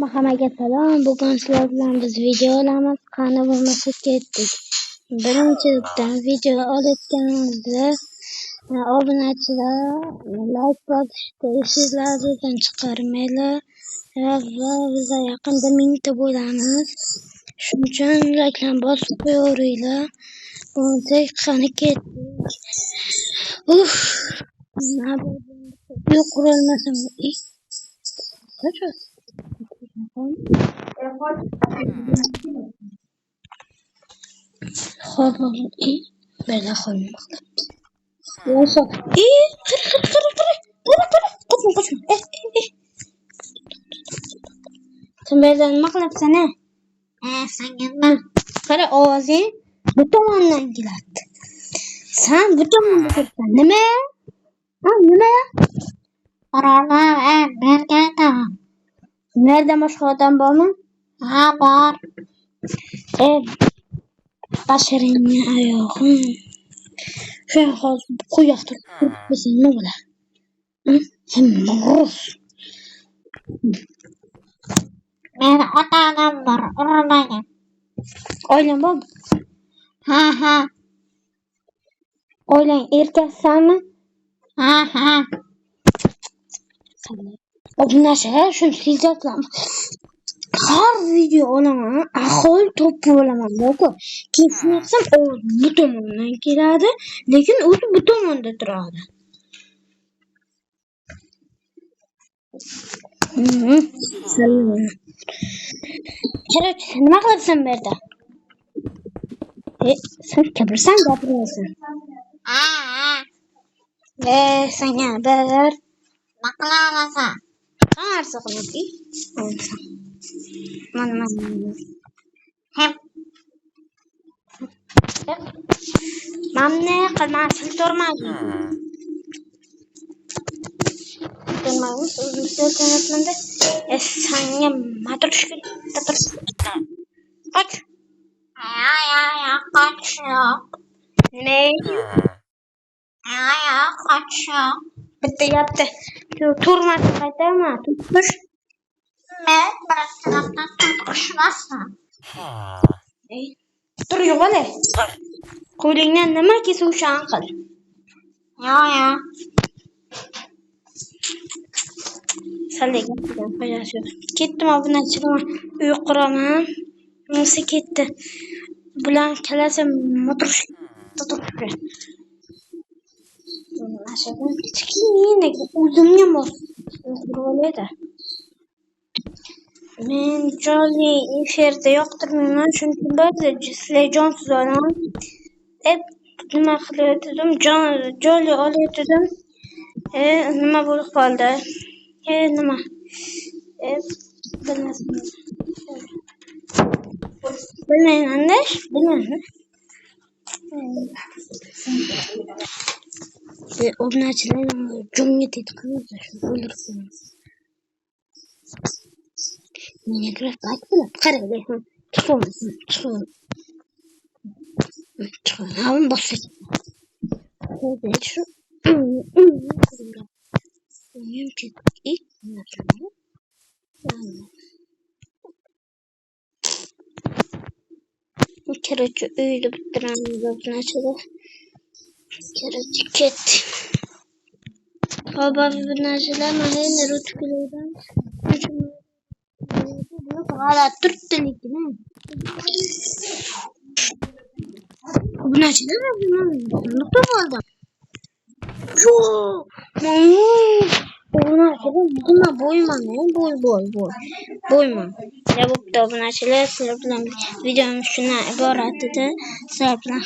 Hammaga salom. Bugun sizlar bilan biz video olamiz. Qani bo'lmasa ketdik. Birinchidan video olayotganimizda obunachilar like bosishni esingizdan chiqarmanglar. Va biz yaqinda 1000 ta bo'lamiz. Shuning uchun like'larni bosib qo'yaveringlar. Bo'lmasa qani ketdik. Uf. Yo'q qurolmasam. Qachon? Xo'p, bela qo'ymoqda. Yo'q. Qochma. Kimlardan nima qilyapsan? Senga nima? Qara ovozing bu tomondan keladi. Sen bu tomonda turibsan. Nima? Nima? Qarorga berganman. Nerede boshqa odam bormi? Ha, bor. Bashiringni oyog'im. Shu hozir qo'yaqtir. Turibsan nima bo'ladi? Mos. Meni ota-onam bor, urmayman. Oilang bormi? Ha. Oilang erkaksanmi? Ha. Obunachi shuni sezatlam. Har video olaman, ahol to'pib olaman. Yo'q, kesmasam ovoz bu tomondan keladi, lekin o'zi bu tomonda turadi. Kerak, nima qilyapsan bu yerda? Sen kimsan gapirmaysan? Senga bir maqlasan. Qarsa qilib. Mana. Hep. Mamne qilmasin turmaydi. Turmaymiz, o'zimizga ko'natmanda. Senga matrishka qoch. Ya, qoch. Ne? Ya, qoch. Bitta yaptı. Turmasın qaytama. Tutmuş. Men bir tarafdan tutuşmasın. Tur yo'g'ole. Qo'lingdan nima kelsa o'shan qil. Ya. Salga qo'yasiz. Ketdim obunachilar. Uy quraman. Nima ketdi. Bular kelasa motor tutib. Aşağıdan kichkina o'zimga mos quroladi. Men jonli efirda yoqtirmayman, chunki ba'zi sizlar jonsiz odam nima qilyotdim, jonli olayotdim. Nima bo'lib qoldi? Nima? Bilmayman. Obunachilar jonga tetqizdi, shuni o'ldirsin. Minecraft bo'lib qaraydi. Chiqon. Ham bosib. Hozir shu. Kerak uyda bitiramiz obunachilar. Kerak ketdi. Obunachilar mana endi rutkulardan hala turibdi lekin. Obunachilar nima bo'ldi? Obunachilar bo'yman. Ya bo'pti obunachilar, sizlar bilan videomiz shundan iborat edi. Sizlar bilan